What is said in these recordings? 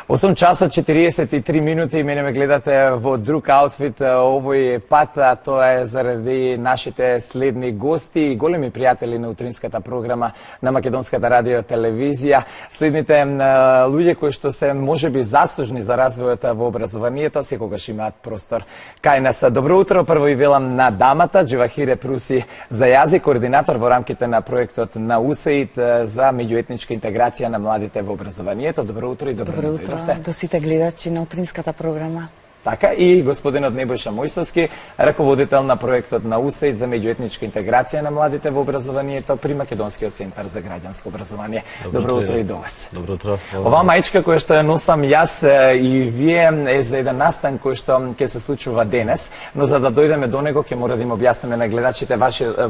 8 часа 43 минути и мене ме гледате во друг аутфит овој пат, а тоа е заради нашите следни гости и големи пријатели на утринската програма на Македонската радио телевизија. Следните луѓе кои што се можеби заслужни за развојот во образованието, секогаш имаат простор кај нас. Добро утро, прво и велам на дамата, Джевахире Пруси Зајази, координатор во рамките на проектот на УСАИД за меѓуетничка интеграција на младите во образованието. Добро утро и добро утро до сите гледачи на утринската програма. Така и господинот Небојша Мојсовски, раководител на проектот на УСАИД за меѓуетничка интеграција на младите во образованието при Македонскиот центар за граѓанско образование. Добро утро и до вас. Добро утро. Оваа мајчка која што ја носам јас и вие е за еден настан кој што ќе се случува денес, но за да дојдеме до него ќе мора да им објасниме на гледачите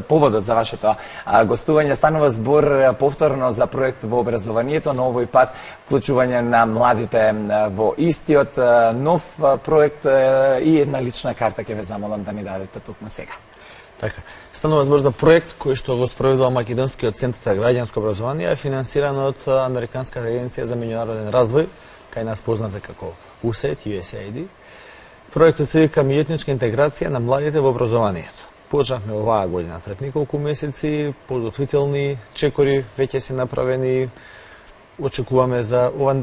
поводот за вашето гостување. Станува збор повторно за проект во образованието, но овој пат вклучување на младите во истиот нов проект и една лична карта ќе ве замолам да ни дадете токму сега. Така. Станува збор за проект кој што го спроведува Македонскиот центар за граѓанско образование, финансиран од Американската агенција за меѓународен развој, кај нас позната како USAID, USAID. Проектот се вика меѓуетничка интеграција на младите во образованието. Почнавме оваа година пред неколку месеци, подготвителни чекори веќе се направени. Очекуваме за ова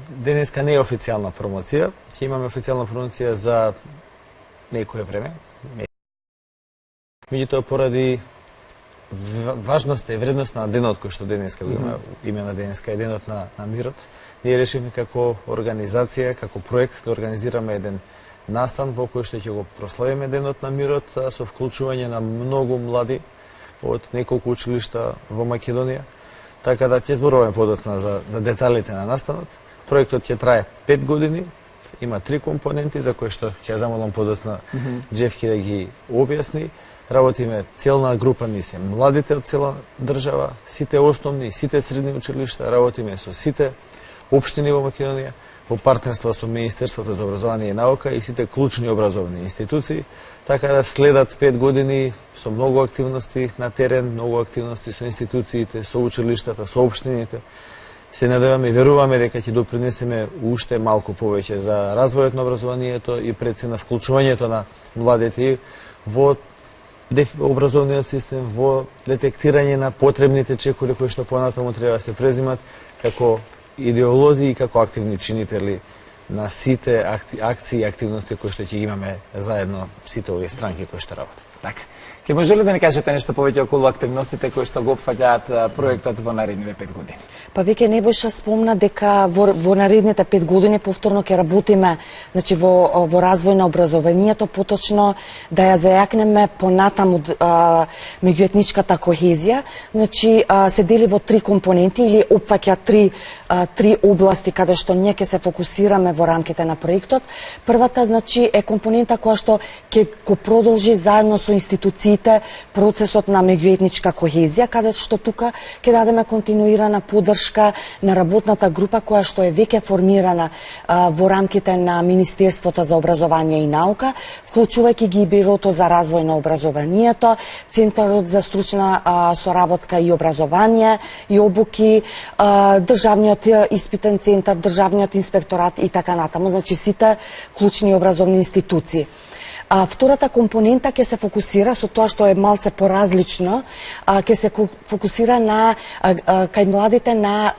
денеска не е официјална промоција, ќе имаме официјална промоција за некое време. Меѓутоа поради важноста и вредноста на денот кој што денеска го има, име на денеска е денот на мирот, ние решивме како организација, како проект да организираме еден настан во кој што ќе го прославиме денот на мирот со вклучување на многу млади од неколку училишта во Македонија. Така да ќе зборуваме подоцна за деталите на настанот. Проектот ќе трае 5 години, има 3 компоненти за кои што ќе замолам подоцна Джефки да ги објасни. Работиме целна група, ни се младите од цела држава, сите основни и сите средни училишта, работиме со сите општини во Македонија, во партнерство со Министерството за образование и наука и сите клучни образовни институции, така да следат 5 години со многу активности на терен, многу активности со институциите, со училиштата, со општините. Се надеваме и веруваме дека ќе допринесеме уште малку повеќе за развојот на образованието и пред се на вклучувањето на младите во образовниот систем, во детектирање на потребните чекори кои што понатаму треба да се презимат како идеолози и како активни чинители на сите акции и активности кои што ќе имаме заедно сите овие странки кои што работат. Така. Ке може ли да ни кажете нешто повеќе околу активностите кои што го опфаќаат проектот во наредните 5 години? Па веќе Небојша спомна дека во наредните 5 години повторно ќе работиме, значи во развој на образованието, поточно да ја зајакнеме понатаму меѓуетничката кохезија, значи се дели во 3 компоненти или опфаќа 3 области каде што ние ќе се фокусираме во рамките на проектот. Првата значи е компонента која што ќе го продолжи заедно со институциите процесот на меѓуетничка кохезија, каде што тука ќе дадеме континуирана поддршка на работната група која што е веќе формирана во рамките на Министерството за образование и наука, вклучувајќи ги Бирото за развој на образованието, Центарот за стручна соработка и образование и обуки, Државниот испитен центар, Државниот инспекторат и така натаму, значи сите клучни образовни институции. Втората компонента ќе се фокусира со тоа што е малце поразлично, ќе се фокусира на кај младите на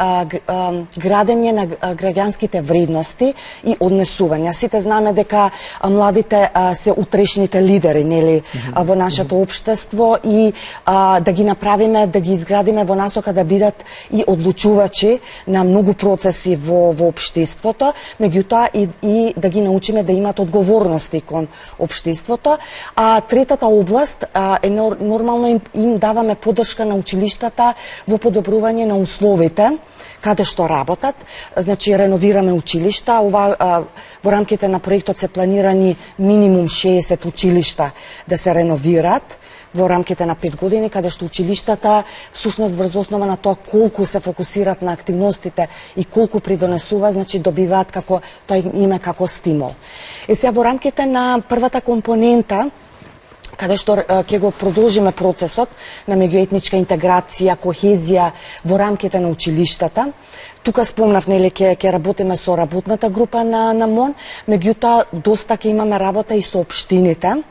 градење на граѓанските вредности и однесувања. Сите знаеме дека младите се утрешните лидери, нели, во нашето општество и да ги направиме, да ги изградиме во насока да бидат и одлучувачи на многу процеси во општеството, меѓутоа и да ги научиме да имат одговорности кон општеството. А третата област е нормално им даваме поддршка на училиштата во подобрување на условите каде што работат. Значи реновираме училишта. Во рамките на проектот се планирани минимум 60 училишта да се реновират во рамките на 5 години, каде што училиштата всушност врз основа на тоа колку се фокусират на активностите и колку придонесува, значи добиваат како тоа име како стимул. Сега во рамките на првата компонента каде што ќе го продолжиме процесот на меѓуетничка интеграција, кохезија во рамките на училиштата. Тука спомнав, нели, ќе работиме со работната група на МОН, меѓутоа доста ќе имаме работа и со општините.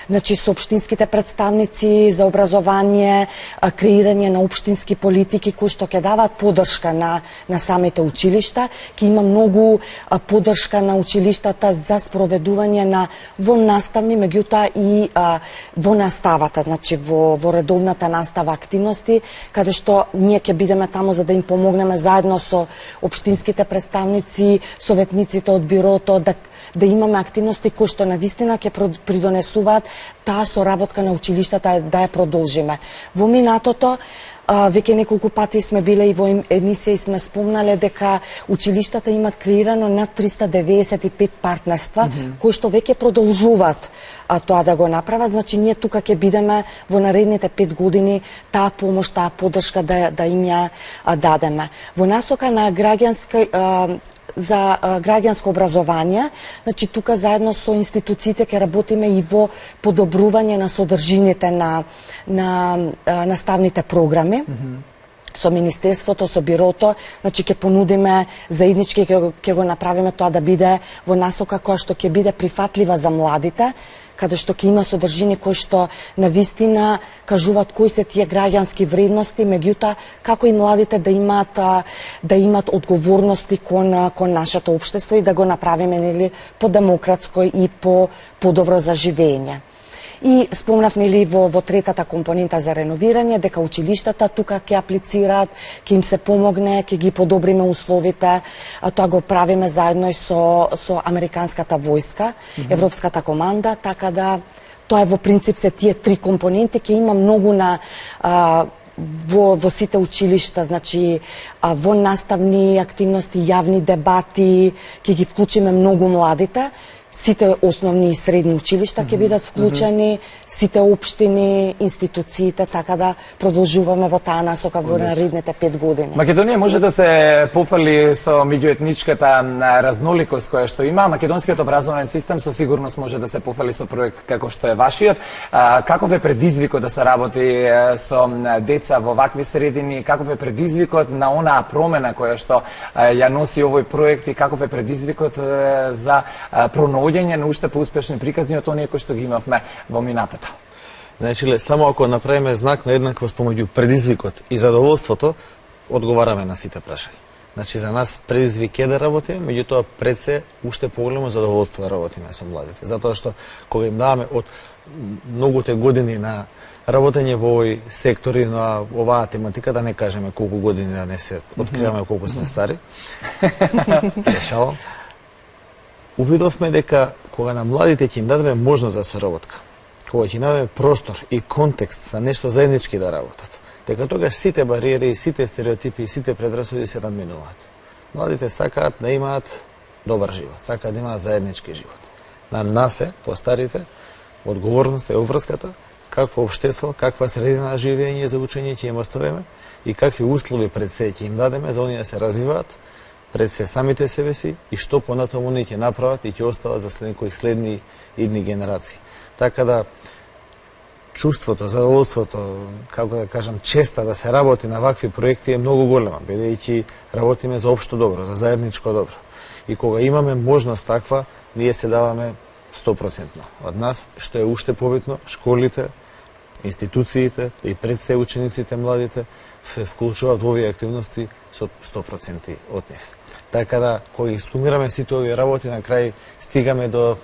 Значи, со општинските представници за образование, креирање на општински политики кои што ќе даваат подршка на самите училишта, ќе има многу подршка на училиштата за спроведување на наставни, меѓутоа и во наставата, значи во редовната настава активности, каде што ние ќе бидеме таму за да им помогнеме заедно со општинските представници, советниците од бирото, да имаме активности кои што навистина ќе придонесуваат таа соработка на училиштата да ја продолжиме. Во минатото веќе неколку пати сме биле и во емисија и сме спомнале дека училиштата имат креирано над 395 партнерства кои што веќе продолжуваат тоа да го направат. Значи ние тука ќе бидеме во наредните 5 години таа помош, таа поддршка да им ја дадеме. Во насока на за граѓанско образование, значи тука заедно со институциите ќе работиме и во подобрување на содржините на наставните програми. Со Министерството, со Бирото, значи ќе понудиме заеднички, ќе го направиме тоа да биде во насока која што ќе биде прифатлива за младите, каде што ќе има содржини кои што навистина кажуваат кои се тие граѓански вредности, меѓутоа како и младите да имат одговорности кон нашето општество и да го направиме, нели, по-демократско и по-добро за живење. И спомнав, нели, во третата компонента за реновирање, дека училиштата тука ќе аплицираат, ќе им се помогне, ќе ги подобриме условите. Тоа го правиме заедно и со американската војска, Европската команда, така да тоа е во принцип се тие три компоненти, ќе има многу во сите училишта, значи во наставни активности, јавни дебати, ќе ги вклучиме многу младите. Сите основни и средни училишта ќе бидат вклучени, сите општини, институциите, така да продолжуваме во таа насока во наредните 5 години. Македонија може да се пофали со меѓуетничката разноликост која што има. Македонскиот образовен систем со сигурност може да се пофали со проект како што е вашиот. Каков е предизвикот да се работи со деца во вакви средини? Каков е предизвикот на онаа промена која што ја носи овој проект и каков е предизвикот за пронаоѓање на уште поуспешни приказни од оние кои што ги имавме во минатото? Значи, само ако направиме знак на еднаквост помеѓу предизвикот и задоволството, одговараме на сите прашања. Значи, за нас предизвик е да работиме, меѓутоа пред се уште поголемо задоволство да работиме со младите. Затоа што кога им даваме од многуте години на работење во овој сектор и на оваа тематика, да не кажеме колку години, да не се откриваме колку сме стари. Се шалам. Увидовме дека кога на младите ќе им дадеме можност за соработка, кога ќе им дадеме простор и контекст за нешто заеднички да работат, дека тогаш сите бариери, сите стереотипи, сите предрасуди се надминуваат. Младите сакаат да имаат добар живот, сакаат да имаат заеднички живот. На нас е, постарите, одговорноста е обврската, какво општество, каква средина на живење за учење ќе им оставиме и какви услови пред се ќе им дадеме за оние да се развиваат пред се самите себе си и што понатаму они ќе направат и ќе остават за некои следни идни генерации. Така да чувството, задоволството, како да кажам, честа да се работи на вакви проекти е многу голема, бидејќи работиме за општо добро, за заедничко добро. И кога имаме можност таква, ние се даваме 100% од нас, што е уште побитно, школите, институциите и пред се учениците, младите, се вклучуваат во овие активности со 100% од нив. Така да, кога ги сумираме сите овие работи, на крај стигаме до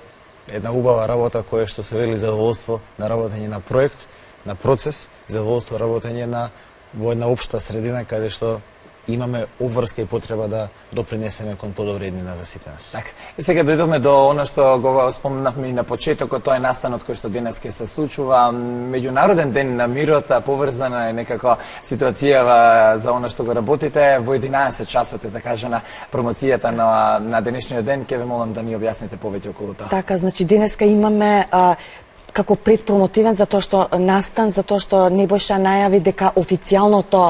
една убава работа која што се вели задоволство на работење на проект, на процес, задоволство работење во една општа средина каде што имаме обврска и потреба да допринесеме кон подобри иднина за сите нас. Така. И сега дојдовме до она што го спомнавме и на почетокот, тоа е настанот кој што денес ќе се случува. Меѓународен ден на мирот, поврзана е некако ситуацијава за она што го работите. Во 11 часот е закажана промоцијата на денешниот ден. Ке ве молам да ни објасните повеќе околу тоа. Така, значи денеска имаме како предпромотивен, затоа што настан, затоа што Небојша најави дека официјалното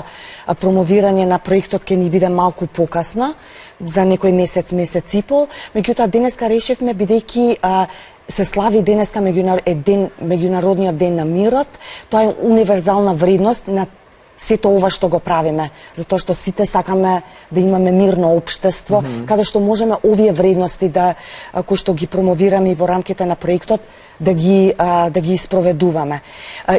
промовирање на проектот ќе ни биде малку покасно, за некој месец и пол. Меѓутоа денеска решивме, бидејќи се слави денеска меѓународниот ден на мирот. Тоа е универзална вредност на сето ова што го правиме, затоа што сите сакаме да имаме мирно општество, каде што можеме овие вредности кои што ги промовираме и во рамките на проектот да ги спроведуваме.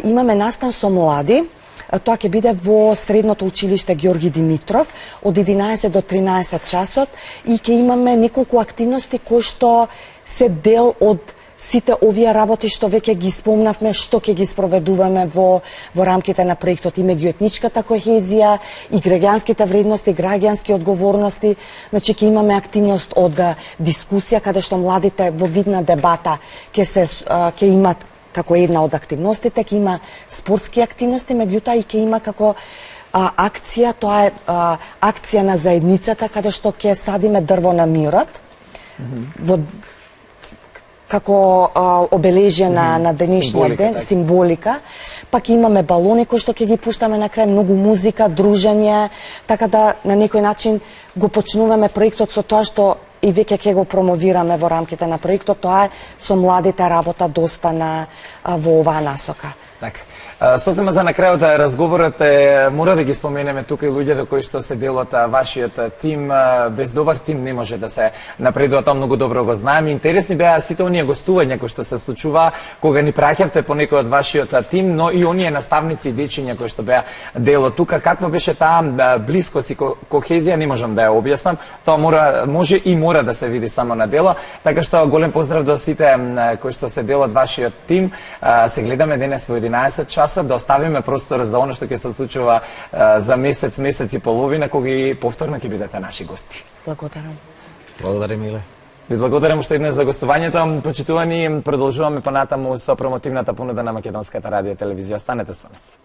Имаме настан со млади. Тоа ќе биде во средното училиште Георги Димитров од 11 до 13 часот и ќе имаме неколку активности кои што се дел од сите овие работи што веќе ги спомнавме, што ќе ги спроведуваме во рамките на проектот, и меѓуетничката кохезија, и граѓанските вредности, граѓански одговорности. Значи ќе имаме активност од дискусија каде што младите во вид на дебата ќе имат како една од активностите, ќе има спортски активности, меѓутоа и ќе има како акција, тоа е акција на заедницата каде што ќе садиме дрво на мирот во како обележие на денешниот ден, символика. Пак имаме балони кои што ќе ги пуштаме на крај, многу музика, дружење, така да на некој начин го почнуваме проектот со тоа што и веќе ќе го промовираме во рамките на проектот. Тоа е со младите работа доста во оваа насока. Така. Сосема за на крајот разговорот мора да ги споменеме тука и луѓето кои што се дел од вашиот тим. Без добар тим не може да се напредува, тоа многу добро го знаеме. Интересни беа сите оние гостувања кои што се случува кога ни праќавте по некој од вашиот тим, но и оние наставници и дечиња кои што беа дел од тука. Каква беше таа блискост и кохезија, не можам да ја објаснам. Тоа може и мора да се види само на дело. Така што голем поздрав до сите кои што се дел од вашиот тим. Се гледаме денес во 11 часот, да оставиме простор за оно што ќе се случува за месец и половина, кога и повторно ќе бидете наши гости. Благодарам. Благодарам, Миле. Ви благодарам уште еднаш за гостувањето. Почитувани, продолжуваме понатаму со промотивната понуда на Македонската радио и телевизија. Останете со нас.